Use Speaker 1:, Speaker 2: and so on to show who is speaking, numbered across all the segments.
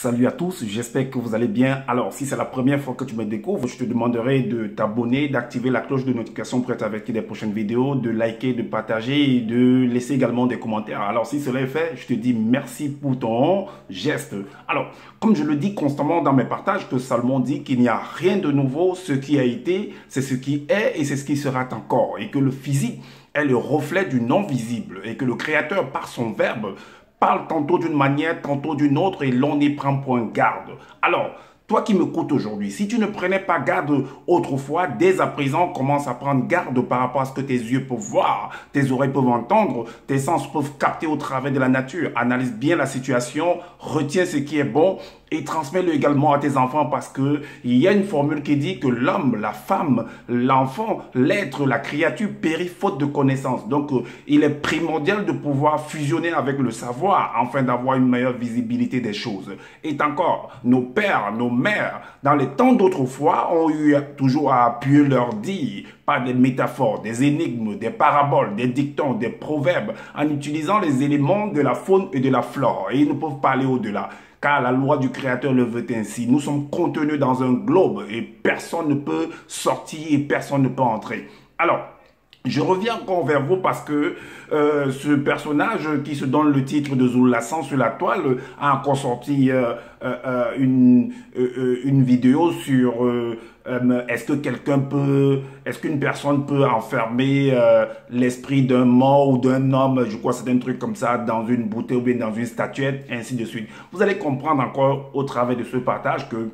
Speaker 1: Salut à tous, j'espère que vous allez bien. Alors, si c'est la première fois que tu me découvres, je te demanderai de t'abonner, d'activer la cloche de notification pour être averti des prochaines vidéos, de liker, de partager et de laisser également des commentaires. Alors, si cela est fait, je te dis merci pour ton geste. Alors, comme je le dis constamment dans mes partages, que Salomon dit qu'il n'y a rien de nouveau, ce qui a été, c'est ce qui est et c'est ce qui sera encore. Et que le physique est le reflet du non visible et que le Créateur, par son verbe, parle tantôt d'une manière, tantôt d'une autre et l'on y prend point garde. Alors, toi qui m'écoutes aujourd'hui, si tu ne prenais pas garde autrefois, dès à présent, commence à prendre garde par rapport à ce que tes yeux peuvent voir, tes oreilles peuvent entendre, tes sens peuvent capter au travers de la nature. Analyse bien la situation, retiens ce qui est bon et transmets-le également à tes enfants parce que il y a une formule qui dit que l'homme, la femme, l'enfant, l'être, la créature périt faute de connaissance. Donc, il est primordial de pouvoir fusionner avec le savoir afin d'avoir une meilleure visibilité des choses. Et encore, nos pères, nos mères, dans les temps d'autrefois, ont eu toujours à appuyer leur dire par des métaphores, des énigmes, des paraboles, des dictons, des proverbes, en utilisant les éléments de la faune et de la flore. Et ils ne peuvent pas aller au-delà. Car la loi du Créateur le veut ainsi. Nous sommes contenus dans un globe et personne ne peut sortir et personne ne peut entrer. Alors, je reviens encore vers vous parce que ce personnage qui se donne le titre de Zoulassant sur la toile a encore sorti une vidéo sur est-ce que est-ce qu'une personne peut enfermer l'esprit d'un mort ou d'un homme, je crois que c'est un truc comme ça, dans une bouteille ou bien dans une statuette, ainsi de suite. Vous allez comprendre encore au travers de ce partage que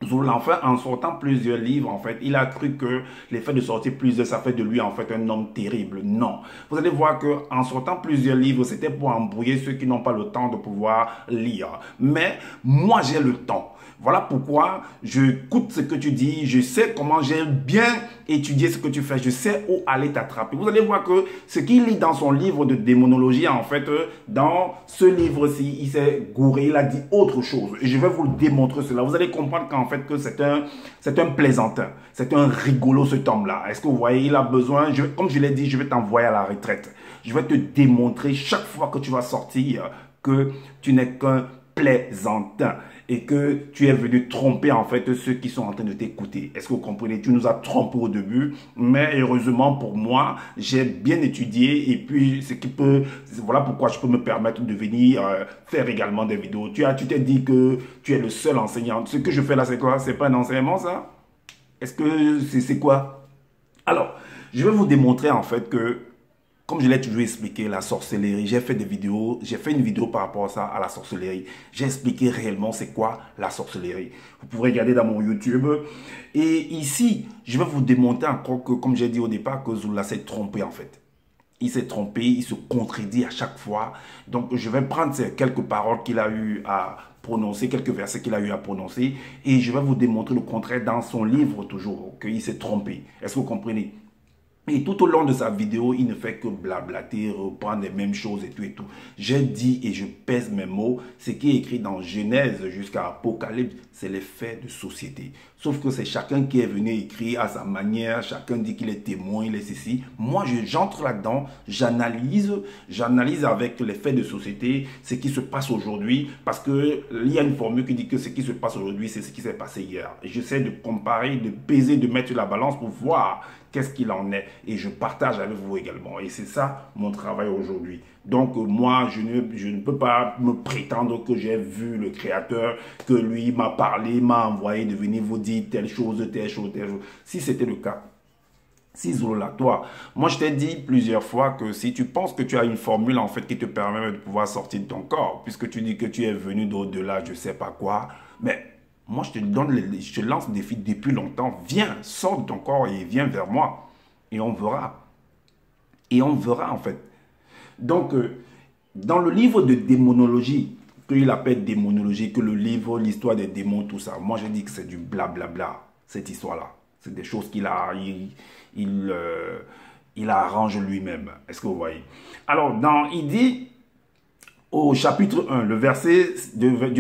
Speaker 1: Zoulassant, en sortant plusieurs livres, en fait, il a cru que le fait de sortir plusieurs, ça fait de lui, en fait, un homme terrible. Non. Vous allez voir que en sortant plusieurs livres, c'était pour embrouiller ceux qui n'ont pas le temps de pouvoir lire. Mais moi, j'ai le temps. Voilà pourquoi j'écoute ce que tu dis, je sais comment j'ai bien étudié ce que tu fais, je sais où aller t'attraper. Vous allez voir que ce qu'il lit dans son livre de démonologie, en fait, dans ce livre-ci, il s'est gouré, il a dit autre chose. Et je vais vous le démontrer cela. Vous allez comprendre qu'en fait, que c'est un plaisantin. C'est un rigolo, cet homme-là. Est-ce que vous voyez, il a besoin, comme je l'ai dit, je vais t'envoyer à la retraite. Je vais te démontrer chaque fois que tu vas sortir que tu n'es qu'un plaisantin et que tu es venu tromper en fait ceux qui sont en train de t'écouter. Est-ce que vous comprenez? Tu nous as trompé au début, mais heureusement pour moi, j'ai bien étudié et puis voilà pourquoi je peux me permettre de venir faire également des vidéos. Tu t'es dit que tu es le seul enseignant. Ce que je fais là, c'est quoi? C'est pas un enseignement ça? Est-ce que c'est quoi? Alors, je vais vous démontrer en fait que comme je l'ai toujours expliqué, la sorcellerie, j'ai fait une vidéo par rapport à ça, à la sorcellerie. J'ai expliqué réellement c'est quoi la sorcellerie. Vous pourrez regarder dans mon YouTube. Et ici, je vais vous démontrer encore que, comme j'ai dit au départ, que Zoula s'est trompé en fait. Il s'est trompé, il se contredit à chaque fois. Donc, je vais prendre ces quelques paroles qu'il a eu à prononcer, quelques versets qu'il a eu à prononcer. Et je vais vous démontrer le contraire dans son livre toujours, qu'il s'est trompé. Est-ce que vous comprenez? Et tout au long de sa vidéo, il ne fait que blablater, reprendre les mêmes choses et tout et tout. J'ai dit et je pèse mes mots, ce qui est écrit dans Genèse jusqu'à Apocalypse, c'est les faits de société. Sauf que c'est chacun qui est venu écrire à sa manière, chacun dit qu'il est témoin, il est ceci. Moi, j'entre là-dedans, j'analyse avec les faits de société ce qui se passe aujourd'hui, parce qu'il y a une formule qui dit que ce qui se passe aujourd'hui, c'est ce qui s'est passé hier. Et j'essaie de comparer, de peser, de mettre la balance pour voir qu'est-ce qu'il en est. Et je partage avec vous également. Et c'est ça mon travail aujourd'hui. Donc moi, je ne peux pas me prétendre que j'ai vu le Créateur, que lui m'a parlé, m'a envoyé de venir vous dire telle chose, telle chose, telle chose. Si c'était le cas, si Zoula, toi, moi je t'ai dit plusieurs fois que si tu penses que tu as une formule en fait qui te permet de pouvoir sortir de ton corps, puisque tu dis que tu es venu d'au-delà, je sais pas quoi, mais moi, je te lance le défi depuis longtemps. Viens, sors de ton corps et viens vers moi. Et on verra. Et on verra, en fait. Donc, dans le livre de démonologie, qu'il appelle démonologie, que le livre, l'histoire des démons, tout ça, moi, je dis que c'est du blablabla, cette histoire-là. C'est des choses qu'il a, il arrange lui-même. Est-ce que vous voyez? Alors, il dit, au chapitre 1, du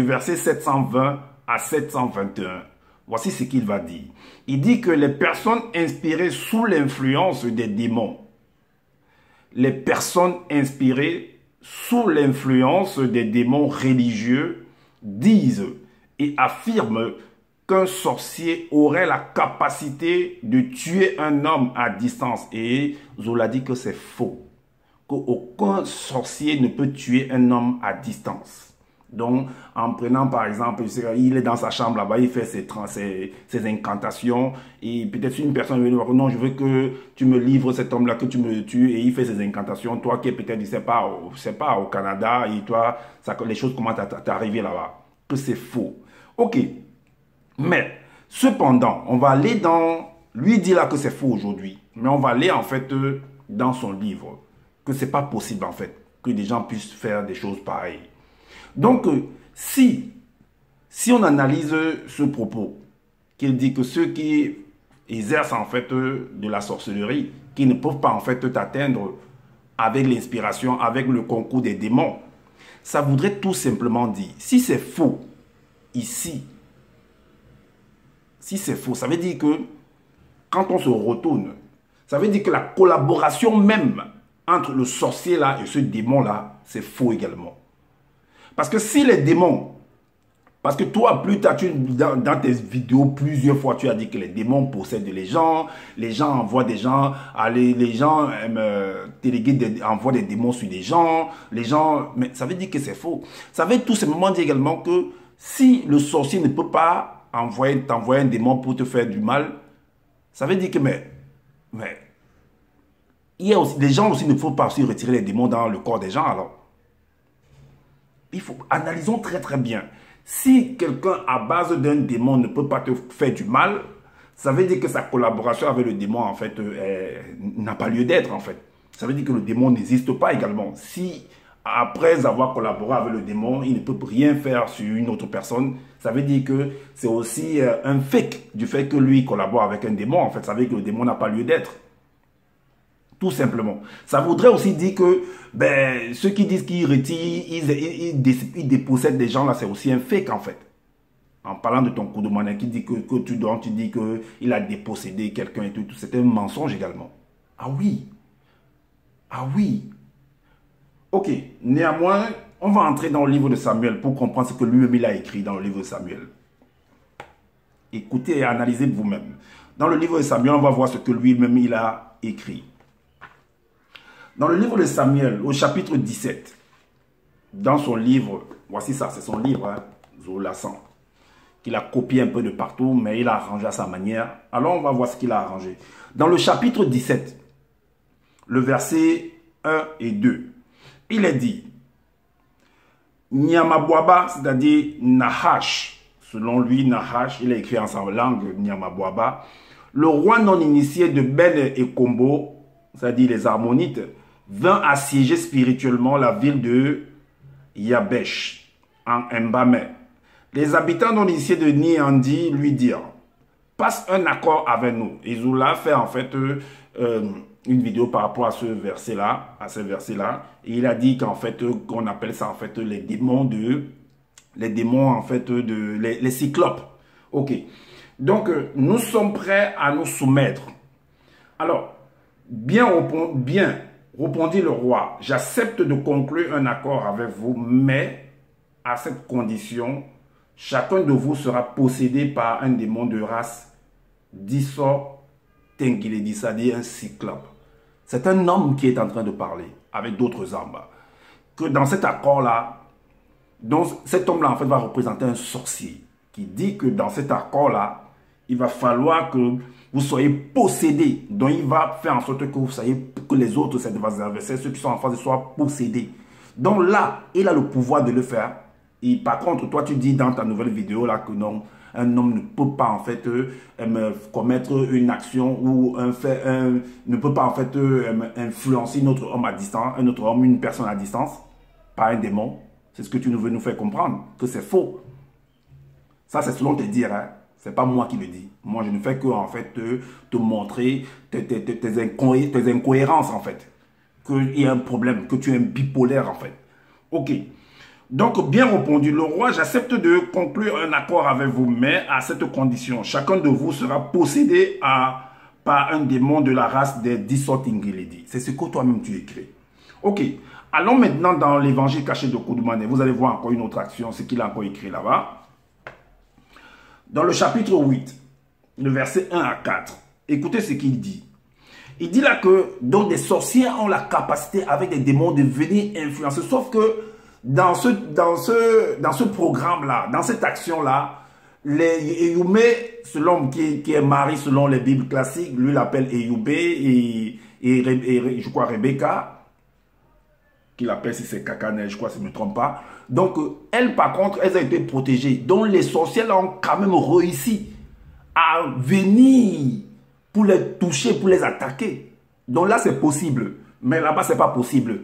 Speaker 1: verset 720 à 721. Voici ce qu'il va dire. Il dit que les personnes inspirées sous l'influence des démons, les personnes inspirées sous l'influence des démons religieux disent et affirment qu'un sorcier aurait la capacité de tuer un homme à distance. Et Zola dit que c'est faux. Qu'aucun sorcier ne peut tuer un homme à distance. Donc, en prenant par exemple, il est dans sa chambre là-bas, il fait ses incantations. Et peut-être une personne veut dire, non, je veux que tu me livres cet homme-là, que tu me le tues. Et il fait ses incantations. Toi qui es peut-être, je sais pas, au Canada, et toi, les choses commencent à t'arriver là-bas. Que c'est faux. Ok. Mais, cependant, on va aller dans... Lui dit là que c'est faux aujourd'hui. Mais on va aller en fait dans son livre. Que c'est pas possible en fait. Que des gens puissent faire des choses pareilles. Donc, si on analyse ce propos, qu'il dit que ceux qui exercent en fait de la sorcellerie, qui ne peuvent pas en fait t'atteindre avec l'inspiration, avec le concours des démons, ça voudrait tout simplement dire, si c'est faux, ici, si c'est faux, ça veut dire que quand on se retourne, ça veut dire que la collaboration même entre le sorcier là et ce démon là, c'est faux également. Parce que si les démons, parce que toi, plus tard, dans tes vidéos, plusieurs fois, tu as dit que les démons possèdent les gens envoient des gens, les gens envoient des démons sur des gens, mais ça veut dire que c'est faux. Ça veut tout simplement dire également que si le sorcier ne peut pas t'envoyer un démon pour te faire du mal, ça veut dire que, il y a aussi, les gens aussi ne faut pas aussi retirer les démons dans le corps des gens alors. Analysons très très bien. Si quelqu'un à base d'un démon ne peut pas te faire du mal, ça veut dire que sa collaboration avec le démon en fait n'a pas lieu d'être en fait. Ça veut dire que le démon n'existe pas également. Si après avoir collaboré avec le démon, il ne peut rien faire sur une autre personne, ça veut dire que c'est aussi un fake du fait que lui collabore avec un démon. En fait, ça veut dire que le démon n'a pas lieu d'être. Tout simplement. Ça voudrait aussi dire que ceux qui disent qu'ils retirent, ils dépossèdent des gens là, c'est aussi un fake en fait. En parlant de ton coup de monnaie qui dit que tu dis qu'il a dépossédé quelqu'un et tout, c'est un mensonge également. Ah oui. Ah oui. Ok. Néanmoins, on va entrer dans le livre de Samuel pour comprendre ce que lui-même il a écrit dans le livre de Samuel. Écoutez et analysez vous-même. Dans le livre de Samuel, on va voir ce que lui-même il a écrit. Dans le livre de Samuel, au chapitre 17, dans son livre, voici ça, c'est son livre, hein, Zola 100, qu'il a copié un peu de partout, mais il a arrangé à sa manière. Alors on va voir ce qu'il a arrangé. Dans le chapitre 17, le verset 1 et 2, il est dit, Nyamabwaba, c'est-à-dire Nahash, selon lui, Nahash, il a écrit en sa langue Nyamabwaba, le roi non initié de Ben et Kombo, c'est-à-dire les Ammonites, vint assiéger spirituellement la ville de Yabesh, en Mbamé. Les habitants non initiés de Niandi lui dirent, passe un accord avec nous. Et Zola fait en fait une vidéo par rapport à ce verset-là, et il a dit qu'en fait, qu'on appelle ça en fait les démons en fait les cyclopes. Ok. Donc, nous sommes prêts à nous soumettre. Alors, bien répondit le roi, j'accepte de conclure un accord avec vous, mais à cette condition, chacun de vous sera possédé par un démon de race d'Issor Tengiledi, c'est-à-dire un cyclope. C'est un homme qui est en train de parler avec d'autres armes. Que dans cet accord-là, cet homme-là en fait va représenter un sorcier qui dit que dans cet accord-là, il va falloir que vous soyez possédés. Donc, il va faire en sorte que vous soyez, que les autres, c'est vos adversaires, ceux qui sont en face, soient possédés. Donc là, il a le pouvoir de le faire. Et par contre, toi, tu dis dans ta nouvelle vidéo là que non, un homme ne peut pas en fait commettre une action ou ne peut pas en fait influencer un autre homme à distance, une personne à distance, par un démon. C'est ce que tu veux nous faire comprendre, que c'est faux. Ça, c'est selon tes dires, hein. Ce n'est pas moi qui le dis. Moi, je ne fais que en fait, te montrer tes incohérences, en fait. Qu'il y a un problème, que tu es un bipolaire, en fait. Ok. Donc, bien répondu, le roi, j'accepte de conclure un accord avec vous, mais à cette condition, chacun de vous sera possédé par un démon de la race des Dissotingiledi. C'est ce que toi-même tu écris. Ok. Allons maintenant dans l'évangile caché de Koudoumané. Vous allez voir encore une autre action, ce qu'il a encore écrit là-bas. Dans le chapitre 8, le verset 1 à 4, écoutez ce qu'il dit. Il dit là que donc des sorciers ont la capacité avec des démons de venir influencer. Sauf que dans ce programme-là, dans cette action-là, Eyoumé, selon qui est mari selon les Bibles classiques, lui l'appelle Eyoubé et je crois Rebecca, qu'il appelle si c'est Kakane, je crois si je ne me trompe pas. Donc elles par contre, elles ont été protégées. Donc les sorciers ont quand même réussi à venir pour les toucher, pour les attaquer. Donc là c'est possible, mais là-bas c'est pas possible.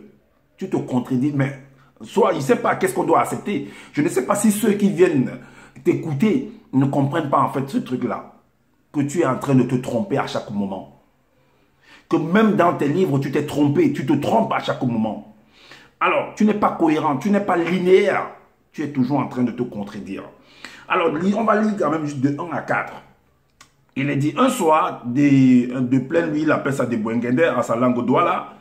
Speaker 1: Tu te contredis, mais soit il ne sait pas qu'est-ce qu'on doit accepter. Je ne sais pas si ceux qui viennent t'écouter ne comprennent pas en fait ce truc-là. Que tu es en train de te tromper à chaque moment. Que même dans tes livres, tu t'es trompé. Tu te trompes à chaque moment. Alors, tu n'es pas cohérent, tu n'es pas linéaire. Tu es toujours en train de te contredire. Alors, on va lire quand même juste de 1 à 4. Il est dit, un soir, de pleine nuit, il appelle ça des Bouengende, à sa langue douala,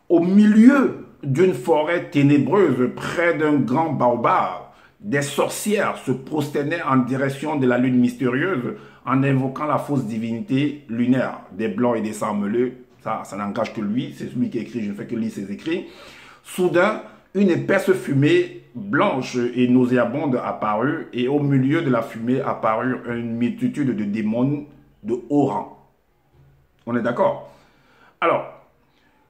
Speaker 1: au milieu d'une forêt ténébreuse, près d'un grand baobab, des sorcières se prosternaient en direction de la lune mystérieuse en invoquant la fausse divinité lunaire, des blancs et des sarmeleux. Ça n'engage que lui, c'est celui qui écrit, je ne fais que lire ses écrits. Soudain, une épaisse fumée blanche et nauséabonde apparut, et au milieu de la fumée apparut une multitude de démons de haut rang. On est d'accord? Alors,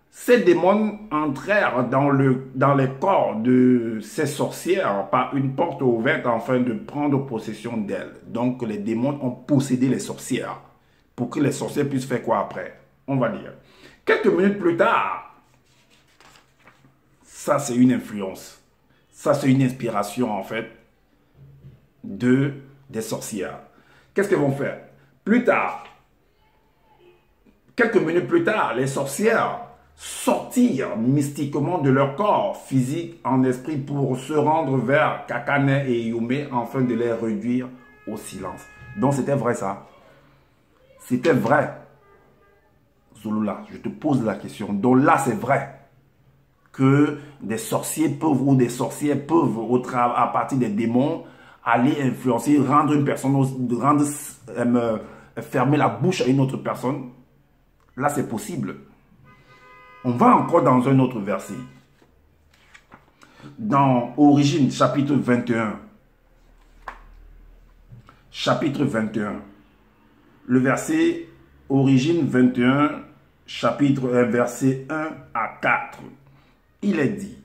Speaker 1: ces démons entrèrent dans les corps de ces sorcières par une porte ouverte afin de prendre possession d'elles. Donc les démons ont possédé les sorcières pour que les sorcières puissent faire quoi après? On va dire. Quelques minutes plus tard, ça c'est une influence. Ça c'est une inspiration en fait des sorcières. Qu'est-ce qu'elles vont faire? Plus tard, quelques minutes plus tard, les sorcières sortirent mystiquement de leur corps physique en esprit pour se rendre vers Kakane et Eyoumé afin de les réduire au silence. Donc c'était vrai ça. C'était vrai. Zouloula, je te pose la question. Donc là c'est vrai que des sorciers peuvent ou des sorcières peuvent à partir des démons aller influencer, rendre une personne, fermer la bouche à une autre personne. Là c'est possible. On va encore dans un autre verset. Dans Origine, chapitre 21. Chapitre 21. Le verset Origine 21, chapitre verset 1 à 4. Il est dit.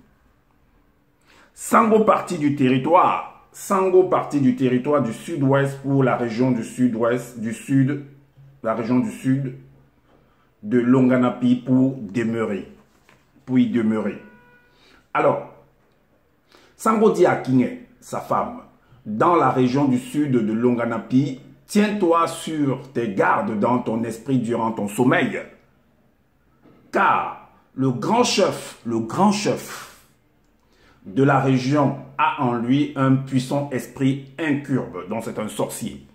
Speaker 1: Sango partit du territoire. Sango partit du territoire du sud-ouest pour la région du sud-ouest, la région du sud de Longanapi pour y demeurer. Alors, Sango dit à Kingé, sa femme, dans la région du sud de Longanapi, tiens-toi sur tes gardes dans ton esprit durant ton sommeil, car le grand chef de la région a en lui un puissant esprit incurbe, donc c'est un sorcier.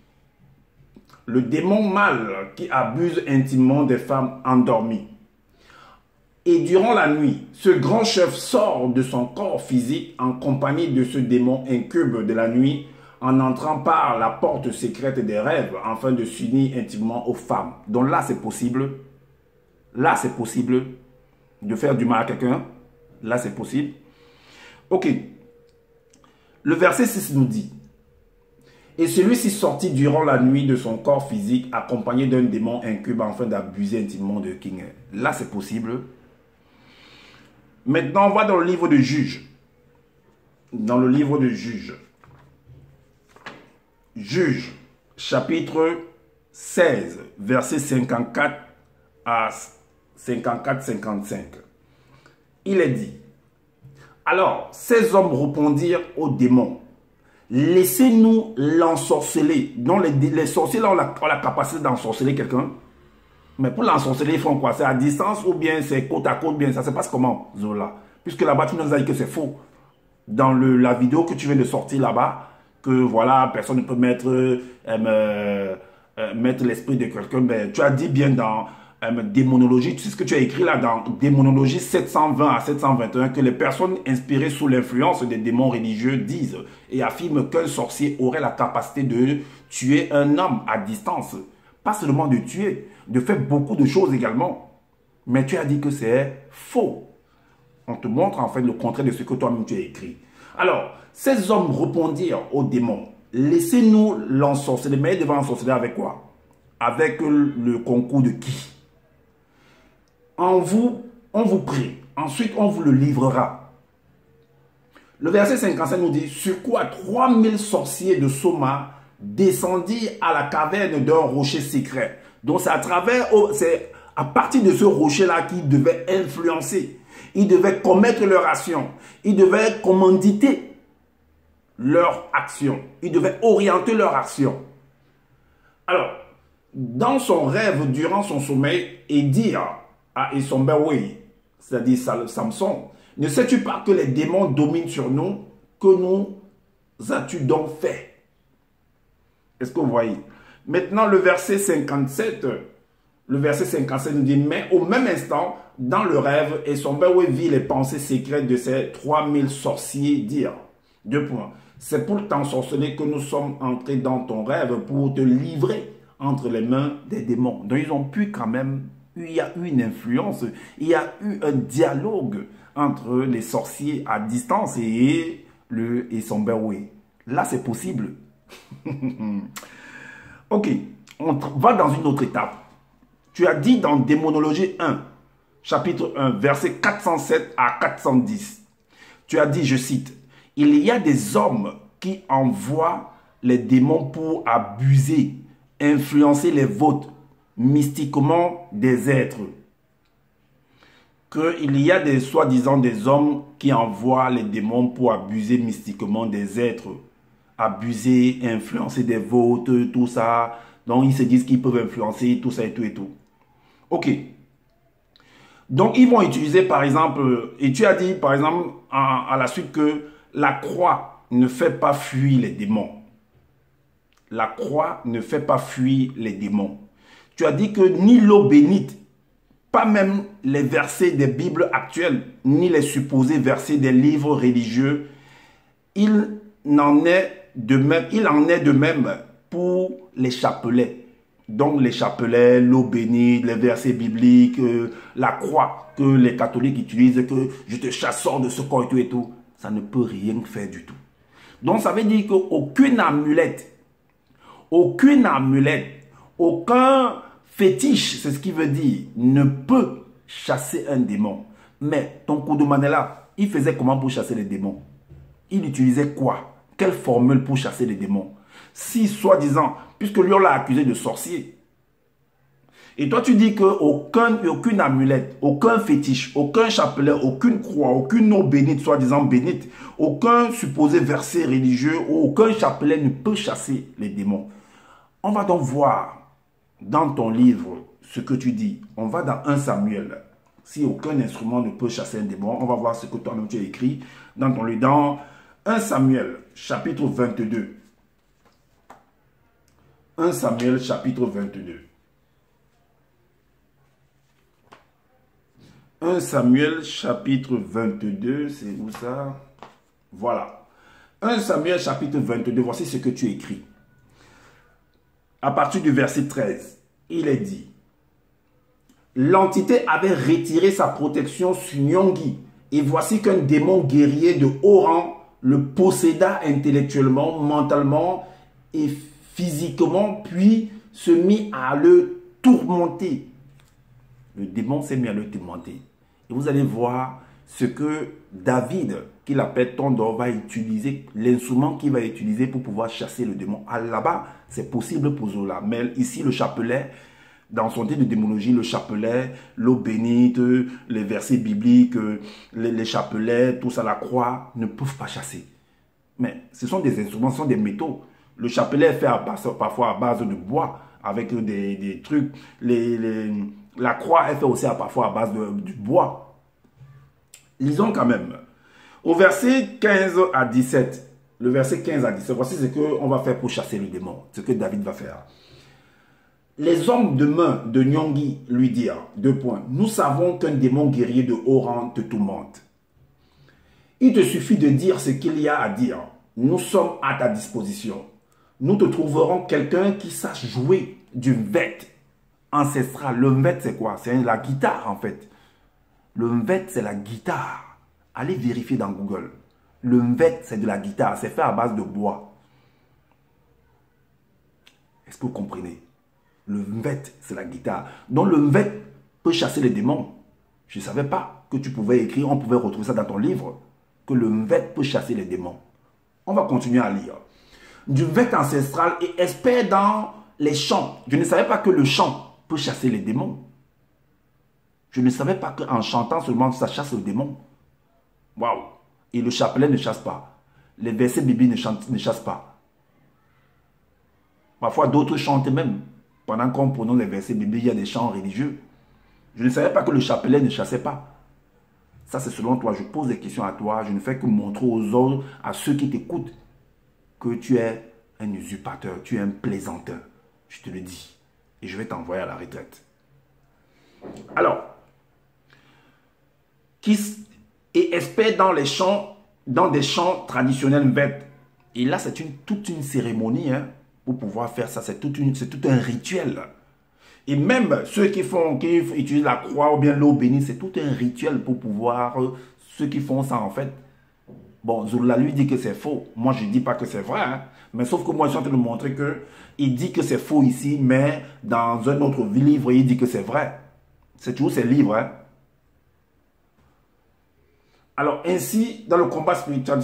Speaker 1: Le démon mâle qui abuse intimement des femmes endormies. Et durant la nuit, ce grand chef sort de son corps physique en compagnie de ce démon incube de la nuit en entrant par la porte secrète des rêves afin de s'unir intimement aux femmes. Donc là, c'est possible. Là, c'est possible de faire du mal à quelqu'un. Là, c'est possible. Ok. Le verset 6 nous dit: et celui-ci sortit durant la nuit de son corps physique, accompagné d'un démon incube afin d'abuser intimement de King. Là, c'est possible. Maintenant, on va dans le livre de Juges. Dans le livre de Juges. Juges, chapitre 16, verset 54 à 54-55. Il est dit: alors, ces hommes répondirent aux démons: laissez-nous l'ensorceler. Donc les sorciers là ont la capacité d'ensorceler quelqu'un. Mais pour l'ensorceler, ils font quoi? C'est à distance ou bien c'est côte à côte? Bien ça se passe comment, Zola? Puisque là-bas, tu nous as dit que c'est faux. Dans la vidéo que tu viens de sortir là-bas, que voilà, personne ne peut mettre l'esprit de quelqu'un. Mais tu as dit bien dans démonologie. Tu sais ce que tu as écrit là dans Démonologie 720 à 721, que les personnes inspirées sous l'influence des démons religieux disent et affirment qu'un sorcier aurait la capacité de tuer un homme à distance. Pas seulement de tuer, de faire beaucoup de choses également. Mais tu as dit que c'est faux. On te montre en fait le contraire de ce que toi-même tu as écrit. Alors, ces hommes répondirent aux démons. Laissez-nous l'ensorceler. Mais ils devaient ensorceler avec quoi? Avec le concours de qui? On vous prie. Ensuite, on vous le livrera. Le verset 55 nous dit, sur quoi 3000 sorciers de Soma descendirent à la caverne d'un rocher secret. Donc c'est c'est à partir de ce rocher-là qu'ils devaient influencer. Ils devaient commettre leur action. Ils devaient commanditer leur action. Ils devaient orienter leur action. Alors, dans son rêve, durant son sommeil, et dire à Isombewe, c'est-à-dire Samson, ne sais-tu pas que les démons dominent sur nous? Que nous as-tu donc fait? Est-ce que vous voyez? Maintenant, le verset 57 nous dit, mais au même instant, dans le rêve, Isombewe vit les pensées secrètes de ces 3000 sorciers dire, 2 points, c'est pour t'ensorceler que nous sommes entrés dans ton rêve pour te livrer entre les mains des démons. Donc ils ont pu quand même, il y a eu une influence, il y a eu un dialogue entre les sorciers à distance et le Isombewe. Là c'est possible. Ok, on va dans une autre étape. Tu as dit dans Démonologie 1, chapitre 1, verset 407 à 410. Tu as dit, je cite, « Il y a des hommes qui envoient les démons pour abuser, influencer les vôtres, mystiquement des êtres. » Qu'il y a des soi-disant des hommes qui envoient les démons pour abuser mystiquement des êtres. Abuser, influencer des vôtres, tout ça. Donc ils se disent qu'ils peuvent influencer tout ça et tout et tout. Ok. Donc ils vont utiliser par exemple, et tu as dit par exemple à la suite que la croix ne fait pas fuir les démons. La croix ne fait pas fuir les démons. Tu as dit que ni l'eau bénite, pas même les versets des Bibles actuelles, ni les supposés versets des livres religieux, il en est de même pour les chapelets. Donc les chapelets, l'eau bénite, les versets bibliques, la croix que les catholiques utilisent, que je te chasse hors de ce corps et tout, ça ne peut rien faire du tout. Donc ça veut dire qu'aucune amulette, aucun fétiche, c'est ce qui veut dire, ne peut chasser un démon. Mais ton Koudoumane-là, il faisait comment pour chasser les démons? Il utilisait quoi? Quelle formule pour chasser les démons? Si, soi-disant, puisque lui, on l'a accusé de sorcier. Et toi, tu dis qu'aucune amulette, aucun fétiche, aucun chapelet, aucune croix, aucune eau bénite, soi-disant bénite, aucun supposé verset religieux, aucun chapelet ne peut chasser les démons. On va donc voir dans ton livre ce que tu dis. On va dans 1 Samuel. Si aucun instrument ne peut chasser un démon, on va voir ce que toi-même tu as écrit dans ton livre. Dans 1 Samuel, chapitre 22. 1 Samuel, chapitre 22. 1 Samuel, chapitre 22, c'est où ça? Voilà. 1 Samuel, chapitre 22, voici ce que tu écris. À partir du verset 13, il est dit, l'entité avait retiré sa protection sur Nyongi, et voici qu'un démon guerrier de haut rang le posséda intellectuellement, mentalement et physiquement, puis se mit à le tourmenter. Le démon s'est mis à le tourmenter. Et vous allez voir ce que David, qu'il appelle Tondor, va utiliser, l'instrument qu'il va utiliser pour pouvoir chasser le démon. Là-bas, c'est possible pour Zola. Mais ici, le chapelet, dans son livre de démonologie, le chapelet, l'eau bénite, les versets bibliques, les chapelets, tout ça, la croix, ne peuvent pas chasser. Mais ce sont des instruments, ce sont des métaux. Le chapelet est fait parfois à base de bois, avec des trucs. La croix est faite aussi parfois à base du bois. Lisons quand même. Au verset 15 à 17, le verset 15 à 17, voici ce qu'on va faire pour chasser le démon, ce que David va faire. Les hommes de main de Nyongui lui dirent, deux points, nous savons qu'un démon guerrier de haut rang te tourmente. Il te suffit de dire ce qu'il y a à dire. Nous sommes à ta disposition. Nous te trouverons quelqu'un qui sache jouer du mvet ancestral. Le mvet, c'est quoi? C'est la guitare, en fait. Le mvet, c'est la guitare. Allez vérifier dans Google. Le mvet, c'est de la guitare. C'est fait à base de bois. Est-ce que vous comprenez? Le mvet, c'est la guitare. Donc le mvet peut chasser les démons. Je ne savais pas que tu pouvais écrire, on pouvait retrouver ça dans ton livre, que le mvet peut chasser les démons. On va continuer à lire. Du mvet ancestral et expert dans les chants. Je ne savais pas que le chant peut chasser les démons. Je ne savais pas qu'en chantant seulement, ça chasse le démon. Waouh! Et le chapelet ne chasse pas. Les versets bibliques ne chassent pas. Parfois, d'autres chantent même. Pendant qu'on prononce les versets bibliques, il y a des chants religieux. Je ne savais pas que le chapelet ne chassait pas. Ça, c'est selon toi. Je pose des questions à toi. Je ne fais que montrer aux autres, à ceux qui t'écoutent, que tu es un usurpateur, tu es un plaisanteur. Je te le dis. Et je vais t'envoyer à la retraite. Alors, qui est expert dans les chants, dans des chants traditionnels vêtements. Et là, c'est toute une cérémonie, hein, pour pouvoir faire ça. C'est tout un rituel. Et même ceux qui utilisent la croix ou bien l'eau bénie, c'est tout un rituel pour pouvoir... ceux qui font ça, en fait... Bon, Zola lui dit que c'est faux. Moi, je ne dis pas que c'est vrai. Hein. Mais sauf que moi, je suis en train de montrer qu'il dit que c'est faux ici, mais dans un autre livre, il dit que c'est vrai. C'est toujours ces livres. Hein. Alors, ainsi, dans le combat spirituel,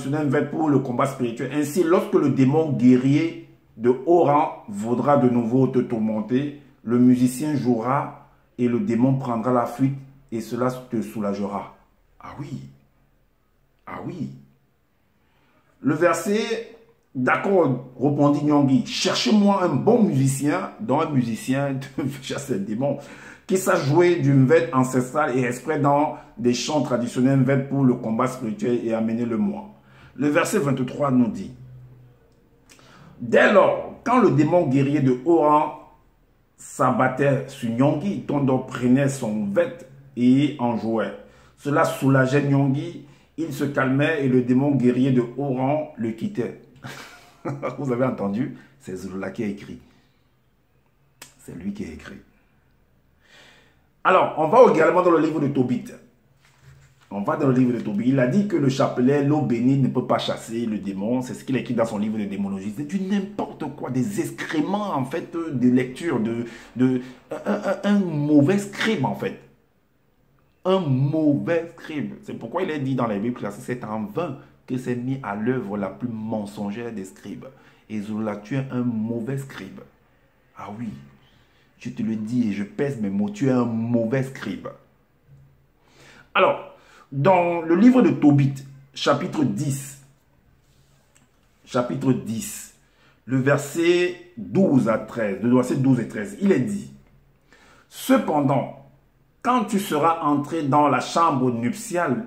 Speaker 1: pour le combat spirituel, ainsi, lorsque le démon guerrier de haut rang voudra de nouveau te tourmenter, le musicien jouera et le démon prendra la fuite et cela te soulagera. Ah oui. Ah oui. Le verset, d'accord, répondit Nyongui, cherchez-moi un bon musicien, dont un musicien de chasse les démons, qui sache jouer du mvet ancestral et exprès dans des chants traditionnels mvet pour le combat spirituel et amener le moi. Le verset 23 nous dit, dès lors, quand le démon guerrier de haut rang s'abattait sur Nyongui, Tondo prenait son mvet et en jouait. Cela soulageait Nyongui. Il se calmait et le démon guerrier de haut rang le quittait. Vous avez entendu? C'est Zola qui a écrit. C'est lui qui a écrit. Alors, on va également dans le livre de Tobit. On va dans le livre de Tobit. Il a dit que le chapelet, l'eau bénie, ne peut pas chasser le démon. C'est ce qu'il a écrit dans son livre de démonologie. C'est du n'importe quoi, des excréments, en fait, de lecture, un mauvais scribe, en fait. Un mauvais scribe. C'est pourquoi il est dit dans la Bible que c'est en vain que s'est mis à l'œuvre la plus mensongère des scribes. Et Zola, tu es un mauvais scribe. Ah oui, je te le dis et je pèse mes mots, tu es un mauvais scribe. Alors, dans le livre de Tobit, chapitre 10, le verset 12 à 13, le verset 12 et 13, il est dit, cependant, quand tu seras entré dans la chambre nuptiale,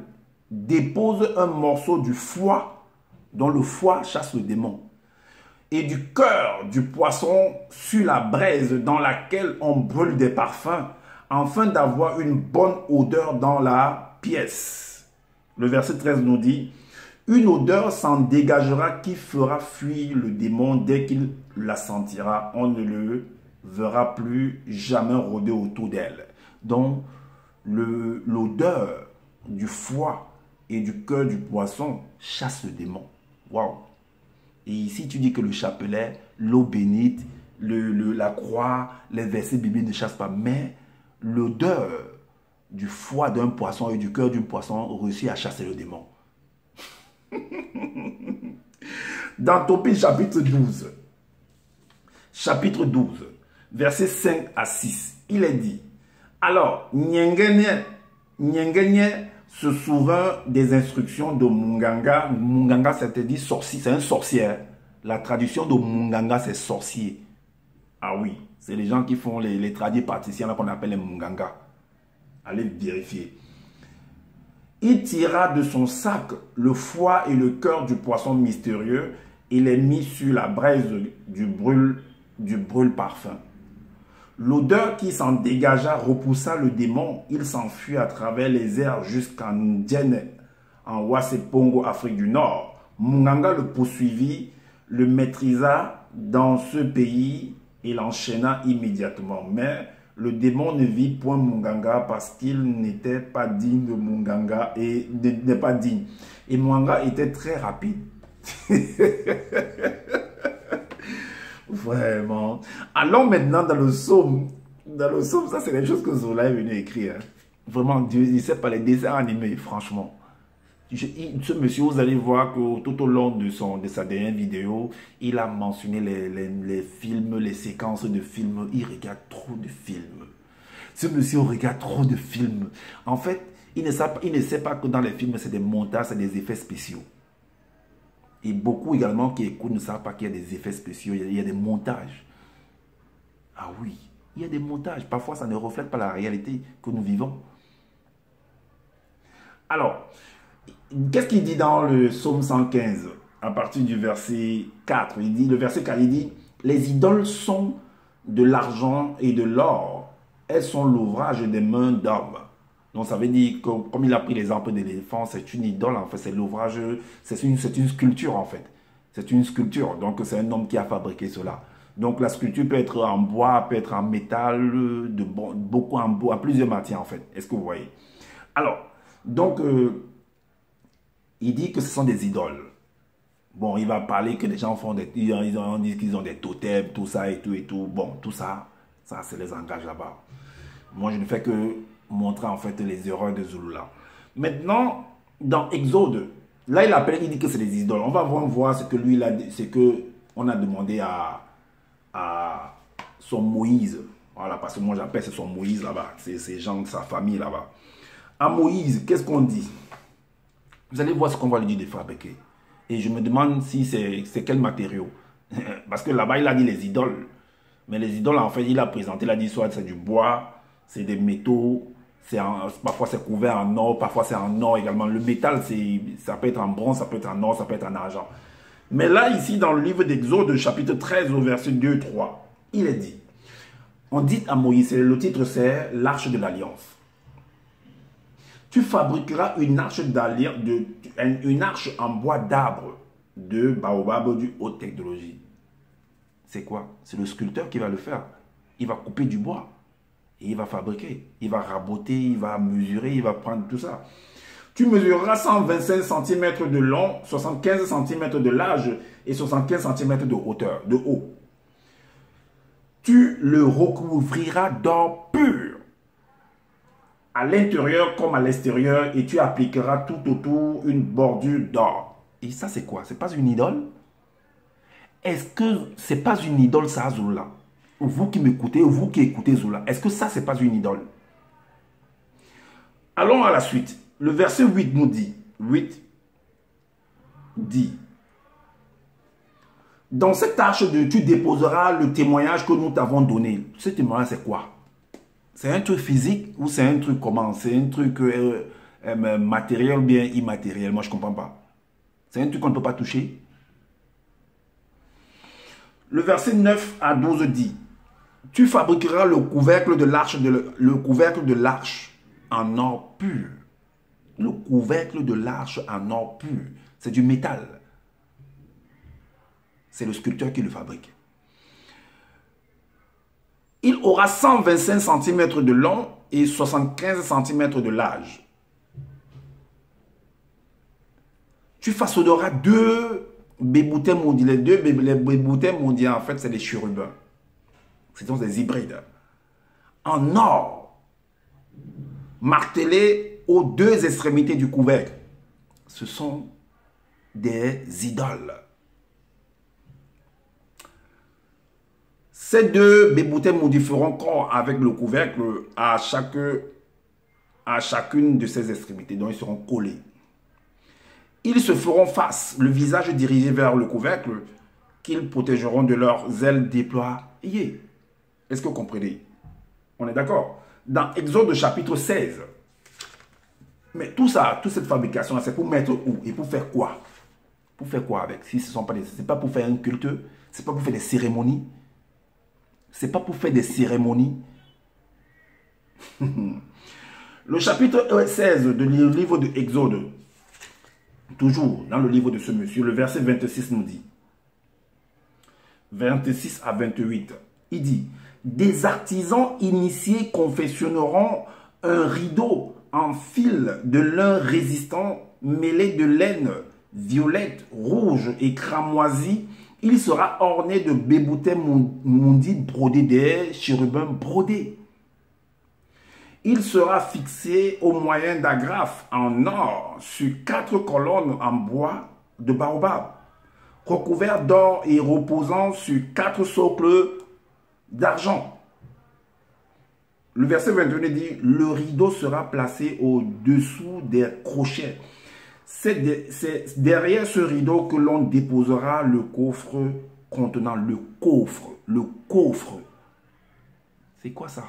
Speaker 1: dépose un morceau du foie, dont le foie chasse le démon, et du cœur du poisson sur la braise dans laquelle on brûle des parfums, afin d'avoir une bonne odeur dans la pièce. Le verset 13 nous dit, une odeur s'en dégagera qui fera fuir le démon dès qu'il la sentira. On ne le verra plus jamais rôder autour d'elle. Donc, l'odeur du foie et du cœur du poisson chasse le démon. Waouh! Et ici, tu dis que le chapelet, l'eau bénite, la croix, les versets bibliques ne chassent pas. Mais l'odeur du foie d'un poisson et du cœur d'un poisson réussit à chasser le démon. Dans Tobit chapitre 12, versets 5 à 6, il est dit, alors, Nyengene se souvint des instructions de Munganga. Munganga, c'est-à-dire sorcier, c'est un sorcier. La traduction de Munganga, c'est sorcier. Ah oui, c'est les gens qui font les tradis praticiens là qu'on appelle les Munganga. Allez vérifier. Il tira de son sac le foie et le cœur du poisson mystérieux et les mit sur la braise du brûle-parfum. L'odeur qui s'en dégagea repoussa le démon. Il s'enfuit à travers les airs jusqu'en Indienne, en Wasepongo, Afrique du Nord. Munganga le poursuivit, le maîtrisa dans ce pays et l'enchaîna immédiatement. Mais le démon ne vit point Munganga parce qu'il n'était pas digne de Munganga et n'est pas digne. Et Munganga était très rapide. Vraiment. Allons maintenant dans le psaume. Dans le psaume, ça c'est des choses que Zola est venu écrire. Vraiment, Dieu, il ne sait pas les dessins animés, franchement. Ce monsieur, vous allez voir que tout au long de sa dernière vidéo, il a mentionné les films, les séquences de films. Il regarde trop de films. Ce monsieur regarde trop de films. En fait, il ne sait pas que dans les films, c'est des montages, c'est des effets spéciaux. Et beaucoup également qui écoutent ne savent pas qu'il y a des effets spéciaux, il y a des montages. Ah oui, il y a des montages. Parfois, ça ne reflète pas la réalité que nous vivons. Alors, qu'est-ce qu'il dit dans le psaume 115, à partir du verset 4? Il dit, le verset 4, il dit, « Les idoles sont de l'argent et de l'or. Elles sont l'ouvrage des mains d'hommes. » Donc ça veut dire que, comme il a pris l'exemple de l'éléphant, c'est une idole, en fait, c'est l'ouvrage, c'est une sculpture en fait. C'est une sculpture, donc c'est un homme qui a fabriqué cela. Donc la sculpture peut être en bois, peut être en métal, beaucoup en bois, plusieurs matières en fait. Est-ce que vous voyez? Alors, donc, il dit que ce sont des idoles. Bon, il va parler que les gens font des... Ils disent qu'ils ont des totems, tout ça et tout et tout. Bon, tout ça, ça les engage là-bas. Moi, je ne fais que montrer en fait les erreurs de Zulula. Maintenant, dans Exode, là il dit que c'est des idoles. On va voir ce que lui il a, ce que on a demandé à son Moïse. Voilà, parce que moi j'appelle c'est son Moïse là-bas. C'est ces gens de sa famille là-bas. À Moïse, qu'est-ce qu'on dit? Vous allez voir ce qu'on va lui dire de fabriquer. Et je me demande si c'est quel matériau. Parce que là-bas il a dit les idoles. Mais les idoles en fait il a présenté, il a dit soit c'est du bois, c'est des métaux. Parfois c'est couvert en or, parfois c'est en or également. Le métal, ça peut être en bronze, ça peut être en or, ça peut être en argent. Mais là, ici, dans le livre d'Exode, chapitre 13, au verset 2-3, il est dit, on dit à Moïse, le titre c'est l'arche de l'alliance. Tu fabriqueras une arche en bois d'arbre, de baobab du haute technologie. C'est quoi? C'est le sculpteur qui va le faire. Il va couper du bois. Et il va fabriquer, il va raboter, il va mesurer, il va prendre tout ça. Tu mesureras 125 cm de long, 75 cm de large et 75 cm de hauteur, de haut. Tu le recouvriras d'or pur, à l'intérieur comme à l'extérieur, et tu appliqueras tout autour une bordure d'or. Et ça c'est quoi? C'est pas une idole? Est-ce que c'est pas une idole ça, Zulula? Vous qui m'écoutez, vous qui écoutez Zola, est-ce que ça, c'est pas une idole? Allons à la suite. Le verset 8 nous dit, dans cette arche, tu déposeras le témoignage que nous t'avons donné. Ce témoignage, c'est quoi? C'est un truc physique ou c'est un truc comment? C'est un truc matériel ou bien immatériel? Moi, je ne comprends pas. C'est un truc qu'on ne peut pas toucher. Le verset 9 à 12 dit, tu fabriqueras le couvercle de l'arche en or pur. Le couvercle de l'arche en or pur. C'est du métal. C'est le sculpteur qui le fabrique. Il aura 125 cm de long et 75 cm de large. Tu façonneras deux béboutins mondiaux. Les béboutins mondiaux, en fait, c'est des chérubins. Ce sont des hybrides. En or, martelés aux deux extrémités du couvercle. Ce sont des idoles. Ces deux béboutins modifieront corps avec le couvercle à chacune de ces extrémités. Donc, ils seront collés. Ils se feront face, le visage dirigé vers le couvercle, qu'ils protégeront de leurs ailes déployées. Est-ce que vous comprenez? On est d'accord? Dans Exode chapitre 16. Mais tout ça, toute cette fabrication, c'est pour mettre où? Et pour faire quoi? Pour faire quoi avec? Si ce sont pas des... C'est pas pour faire un culte, c'est pas pour faire des cérémonies. C'est pas pour faire des cérémonies. Le chapitre 16 du livre de Exode, toujours dans le livre de ce monsieur, le verset 26 nous dit, 26 à 28, il dit, des artisans initiés confectionneront un rideau en fil de lin résistant mêlé de laine violette, rouge et cramoisie. Il sera orné de béboutins mondis brodés des chérubins brodés. Il sera fixé au moyen d'agrafes en or sur 4 colonnes en bois de baobab, recouvert d'or et reposant sur 4 socles d'argent. Le verset 21 dit, le rideau sera placé au-dessous des crochets. C'est derrière ce rideau que l'on déposera le coffre contenant le coffre. Le coffre. C'est quoi ça?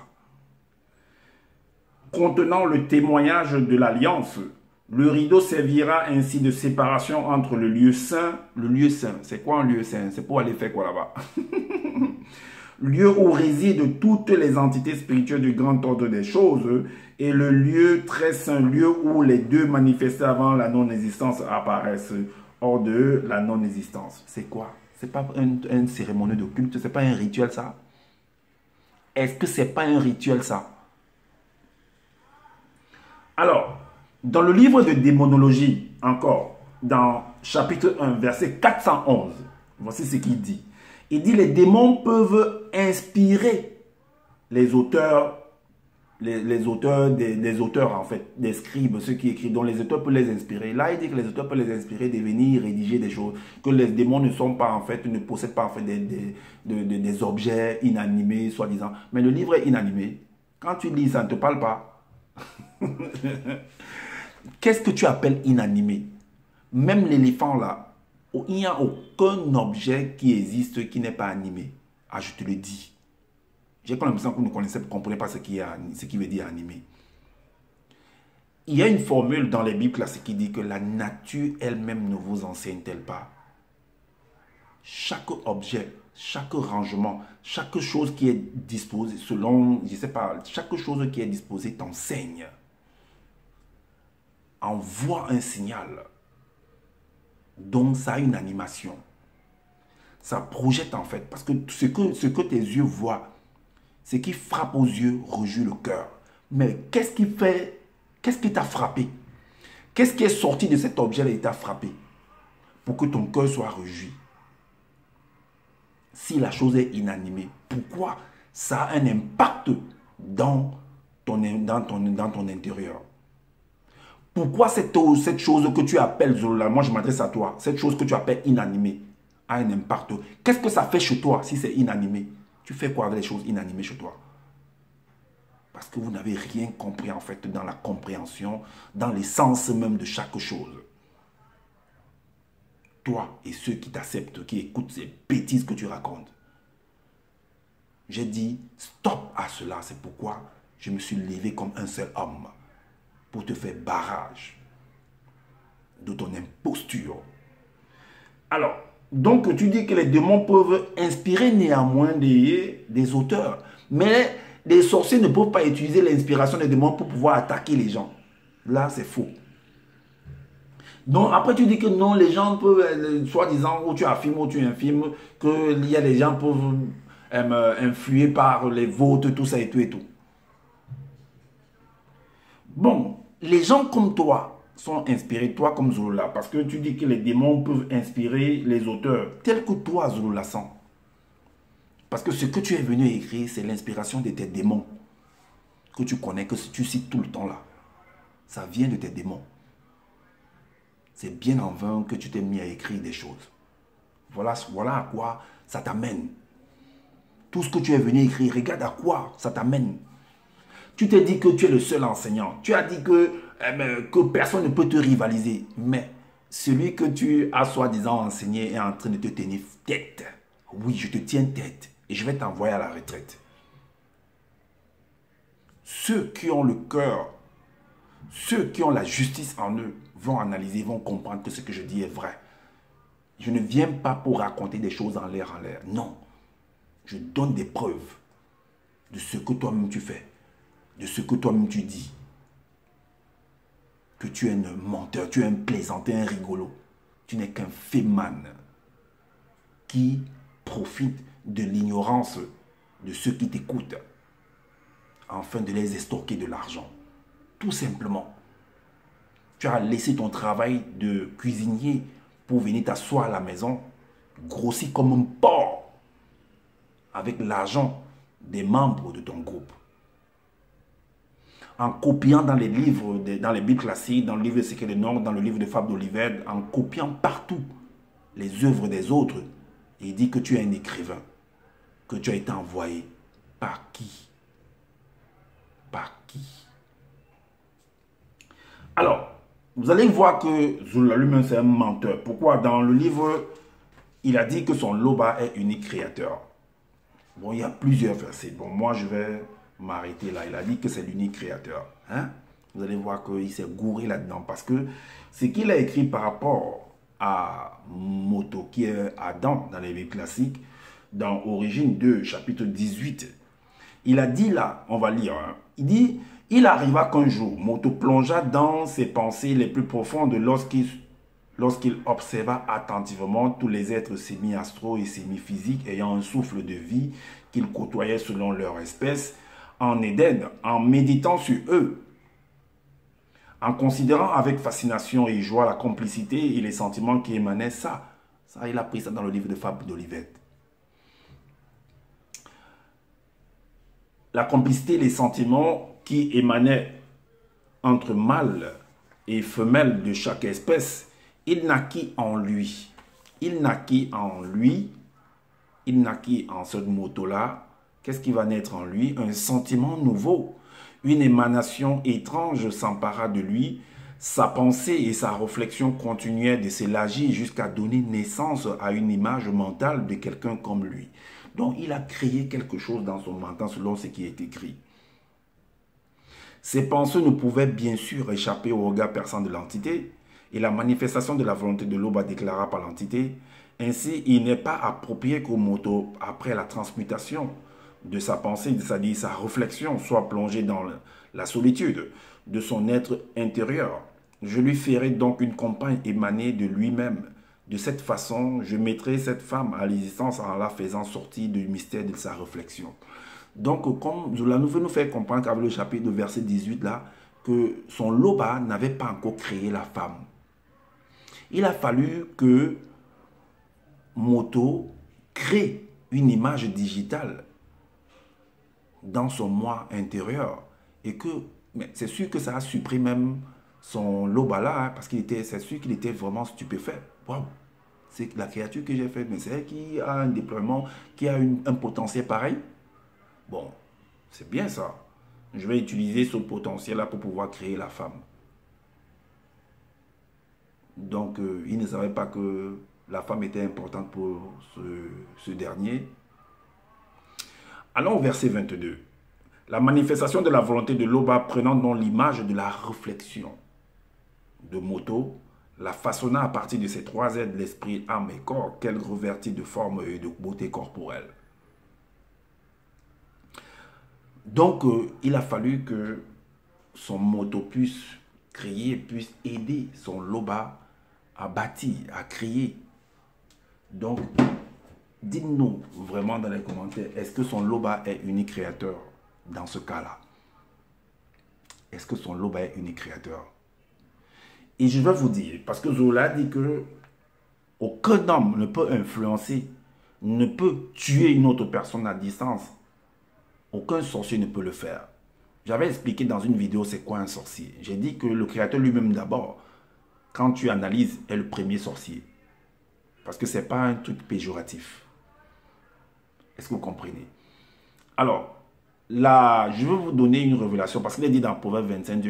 Speaker 1: Contenant le témoignage de l'alliance. Le rideau servira ainsi de séparation entre le lieu saint. Le lieu saint, c'est quoi un lieu saint? C'est pour aller faire quoi là-bas? Lieu où résident toutes les entités spirituelles du grand ordre des choses, et le lieu très saint, lieu où les deux manifestés avant la non-existence apparaissent hors de la non-existence. C'est quoi? C'est pas une cérémonie de culte, c'est pas un rituel ça? Est-ce que c'est pas un rituel ça? Alors, dans le livre de démonologie, encore, dans chapitre 1, verset 411, voici ce qu'il dit. Il dit, les démons peuvent inspirer les auteurs, des auteurs en fait, des scribes, ceux qui écrivent, dont les auteurs peuvent les inspirer. Là, il dit que les auteurs peuvent les inspirer de venir rédiger des choses, que les démons ne sont pas en fait, ne possèdent pas en fait des objets inanimés, soi-disant. Mais le livre est inanimé. Quand tu lis, ça ne te parle pas. Qu'est-ce que tu appelles inanimé? Même l'éléphant là, il n'y a aucun objet qui existe qui n'est pas animé. Ah, je te le dis. J'ai comme l'impression que vous ne comprenez pas ce qui veut dire animé. Il y a une formule dans les Bibles classiques qui dit que la nature elle-même ne vous enseigne-t-elle pas? Chaque objet, chaque rangement, chaque chose qui est disposée selon, je ne sais pas, chaque chose qui est disposée t'enseigne. Envoie un signal. Donc ça a une animation. Ça projette en fait. Parce que ce que tes yeux voient, ce qui frappe aux yeux, rejouit le cœur. Mais qu'est-ce qui t'a frappé? Qu'est-ce qui est sorti de cet objet-là et t'a frappé? Pour que ton cœur soit rejoui. Si la chose est inanimée, pourquoi ça a un impact dans ton intérieur? Pourquoi cette chose que tu appelles, Zola, moi je m'adresse à toi, cette chose que tu appelles inanimée, a un impact? Qu'est-ce que ça fait chez toi si c'est inanimé? Tu fais quoi avec les choses inanimées chez toi? Parce que vous n'avez rien compris en fait dans la compréhension, dans l'essence même de chaque chose. Toi et ceux qui t'acceptent, qui écoutent ces bêtises que tu racontes. J'ai dit stop à cela, c'est pourquoi je me suis levé comme un seul homme. Pour te faire barrage de ton imposture. Alors, donc tu dis que les démons peuvent inspirer néanmoins des auteurs. Mais les sorciers ne peuvent pas utiliser l'inspiration des démons pour pouvoir attaquer les gens. Là, c'est faux. Donc après tu dis que non, les gens peuvent, soi-disant, ou tu affirmes ou tu infirmes, qu'il y a des gens qui peuvent influer par les votes, tout ça et tout et tout. Bon, les gens comme toi sont inspirés, toi comme Zouloula, parce que tu dis que les démons peuvent inspirer les auteurs, tels que toi, Zouloula, sens. Parce que ce que tu es venu écrire, c'est l'inspiration de tes démons, que tu connais, que tu cites tout le temps là. Ça vient de tes démons. C'est bien en vain que tu t'es mis à écrire des choses. Voilà à quoi ça t'amène. Tout ce que tu es venu écrire, regarde à quoi ça t'amène. Tu t'es dit que tu es le seul enseignant. Tu as dit que personne ne peut te rivaliser. Mais celui que tu as soi-disant enseigné est en train de te tenir tête. Oui, je te tiens tête et je vais t'envoyer à la retraite. Ceux qui ont le cœur, ceux qui ont la justice en eux, vont analyser, vont comprendre que ce que je dis est vrai. Je ne viens pas pour raconter des choses en l'air. Non. Je donne des preuves de ce que toi-même tu fais, de ce que toi-même tu dis. Que tu es un menteur, tu es un plaisantin, un rigolo. Tu n'es qu'un féman qui profite de l'ignorance de ceux qui t'écoutent afin de les estorquer de l'argent. Tout simplement. Tu as laissé ton travail de cuisinier pour venir t'asseoir à la maison, grossi comme un porc, avec l'argent des membres de ton groupe. En copiant dans les livres, dans les Bibles classiques, dans le livre de Secret des Nord, dans le livre de Fables d'Olivet, en copiant partout les œuvres des autres, il dit que tu es un écrivain, que tu as été envoyé. Par qui? Par qui? Alors, vous allez voir que Zola lui-même c'est un menteur. Pourquoi? Dans le livre, il a dit que son Loba est unique créateur. Bon, il y a plusieurs versets. Bon, moi je vais m'arrêter là. Il a dit que c'est l'unique créateur. Hein? Vous allez voir qu'il s'est gouré là-dedans. Parce que ce qu'il a écrit par rapport à Moto, qui est Adam dans les Bibles classiques, dans Origine 2, chapitre 18, il a dit là, on va lire, hein, il dit, il arriva qu'un jour, Moto plongea dans ses pensées les plus profondes lorsqu'il observa attentivement tous les êtres semi-astro et semi-physiques ayant un souffle de vie qu'il côtoyait selon leur espèce en Éden, en méditant sur eux, en considérant avec fascination et joie la complicité et les sentiments qui émanaient ça. Ça, il a pris ça dans le livre de Fables d'Olivet. La complicité et les sentiments qui émanaient entre mâle et femelle de chaque espèce, il naquit en lui. Il naquit en lui. Il naquit en ce Moto-là. Qu'est-ce qui va naître en lui? Un sentiment nouveau. Une émanation étrange s'empara de lui. Sa pensée et sa réflexion continuaient de s'élargir jusqu'à donner naissance à une image mentale de quelqu'un comme lui. Donc, il a créé quelque chose dans son mental selon ce qui est écrit. Ses pensées ne pouvaient bien sûr échapper au regard perçant de l'entité et la manifestation de la volonté de Loba déclara par l'entité. Ainsi, il n'est pas approprié qu'au Moto, après la transmutation de sa pensée, c'est-à-dire sa réflexion, soit plongée dans la solitude de son être intérieur. Je lui ferai donc une compagne émanée de lui-même. De cette façon, je mettrai cette femme à l'existence en la faisant sortir du mystère de sa réflexion. Donc, comme Zola nous veut nous faire comprendre qu'avec le chapitre de verset 18 là, que son Loba n'avait pas encore créé la femme. Il a fallu que Moto crée une image digitale dans son moi intérieur. Et que, c'est sûr que ça a supprimé même son Loba là, hein, parce c'est sûr qu'il était vraiment stupéfait. Waouh! C'est la créature que j'ai faite, mais c'est elle qui a un déploiement, qui a un potentiel pareil. Bon, c'est bien ça. Je vais utiliser ce potentiel-là pour pouvoir créer la femme. Donc, il ne savait pas que la femme était importante pour ce dernier. Allons au verset 22. La manifestation de la volonté de Loba prenant donc l'image de la réflexion de Moto, la façonna à partir de ces trois aides, l'esprit, âme et corps, qu'elle revêtit de forme et de beauté corporelle. Donc, il a fallu que son Moto puisse créer, puisse aider son Loba à bâtir, à créer. Donc, dites-nous vraiment dans les commentaires, est-ce que son Loba est unique créateur dans ce cas-là? Est-ce que son Loba est unique créateur? Et je vais vous dire, parce que Zola dit que aucun homme ne peut influencer, ne peut tuer une autre personne à distance. Aucun sorcier ne peut le faire. J'avais expliqué dans une vidéo c'est quoi un sorcier. J'ai dit que le créateur lui-même d'abord, quand tu analyses, est le premier sorcier. Parce que ce n'est pas un truc péjoratif. Est-ce que vous comprenez? Alors, là, je vais vous donner une révélation, parce qu'il est dit dans Proverbe 25,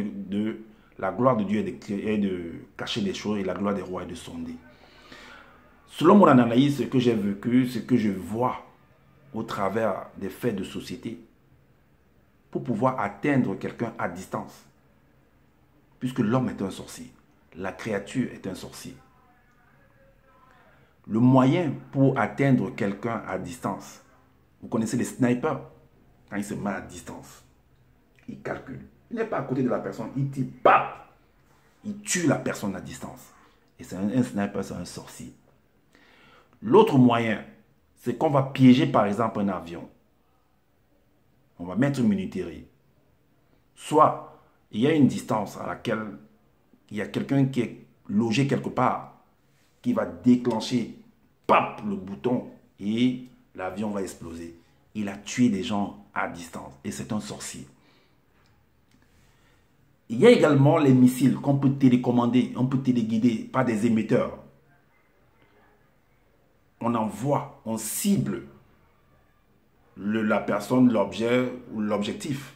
Speaker 1: la gloire de Dieu est de cacher les choses et la gloire des rois est de sonder. Selon mon analyse, ce que j'ai vécu, ce que je vois au travers des faits de société, pour pouvoir atteindre quelqu'un à distance, puisque l'homme est un sorcier, la créature est un sorcier. Le moyen pour atteindre quelqu'un à distance, Vous connaissez les snipers? Quand il se met à distance, il calcule. Il n'est pas à côté de la personne, il tire, paf! Il tue la personne à distance. Et c'est un sniper, c'est un sorcier. L'autre moyen, c'est qu'on va piéger par exemple un avion. On va mettre une minuterie. Soit il y a une distance à laquelle il y a quelqu'un qui est logé quelque part, qui va déclencher, pap, le bouton et l'avion va exploser. Il a tué des gens à distance et c'est un sorcier. Il y a également les missiles qu'on peut télécommander, on peut téléguider par des émetteurs. On envoie, on cible la personne, l'objet ou l'objectif.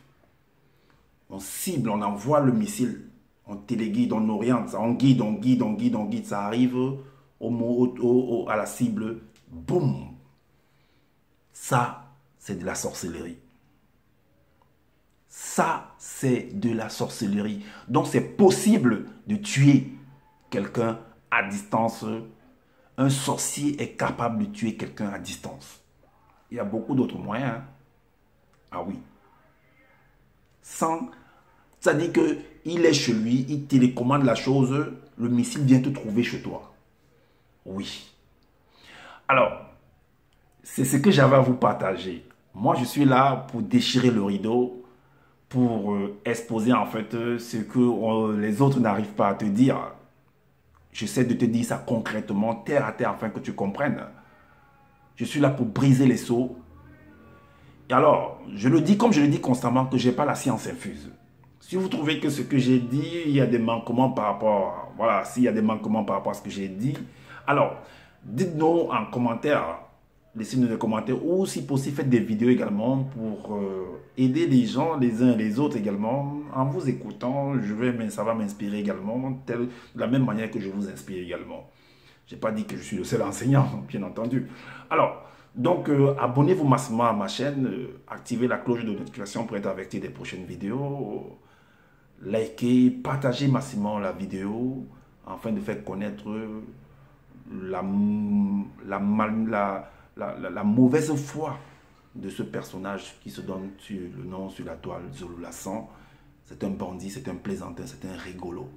Speaker 1: On cible, on envoie le missile, on téléguide, on oriente, on guide, on guide, on guide, on guide. Ça arrive à la cible, boum. Ça, c'est de la sorcellerie. Ça, c'est de la sorcellerie. Donc, c'est possible de tuer quelqu'un à distance. Un sorcier est capable de tuer quelqu'un à distance. Il y a beaucoup d'autres moyens. Ah oui. Ça dit qu'il est chez lui, il télécommande la chose, le missile vient te trouver chez toi. Oui. Alors, c'est ce que j'avais à vous partager. Moi, je suis là pour déchirer le rideau, pour exposer en fait ce que les autres n'arrivent pas à te dire. J'essaie de te dire ça concrètement, terre à terre, afin que tu comprennes. Je suis là pour briser les seaux. Et alors, je le dis comme je le dis constamment, que je n'ai pas la science infuse. Si vous trouvez que ce que j'ai dit, il y a des manquements par rapport, voilà, s'il y a des manquements par rapport à ce que j'ai dit, alors, dites-nous en commentaire, laissez-nous des commentaires, ou si possible, faites des vidéos également pour aider les gens, les uns et les autres également, en vous écoutant, ça va m'inspirer également, de la même manière que je vous inspire également. Je n'ai pas dit que je suis le seul enseignant, bien entendu. Alors, donc, abonnez-vous massivement à ma chaîne, activez la cloche de notification pour être averti des prochaines vidéos, likez, partagez massivement la vidéo, afin de faire connaître la mauvaise foi de ce personnage qui se donne sur le nom sur la toile, Zulu Lassan. C'est un bandit, c'est un plaisantin, c'est un rigolo.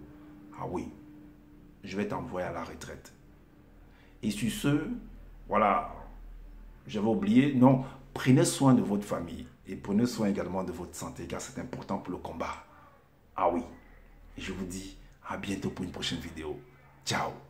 Speaker 1: Ah oui, je vais t'envoyer à la retraite. Et sur ce, voilà, j'avais oublié, non, prenez soin de votre famille et prenez soin également de votre santé car c'est important pour le combat. Ah oui, et je vous dis à bientôt pour une prochaine vidéo. Ciao.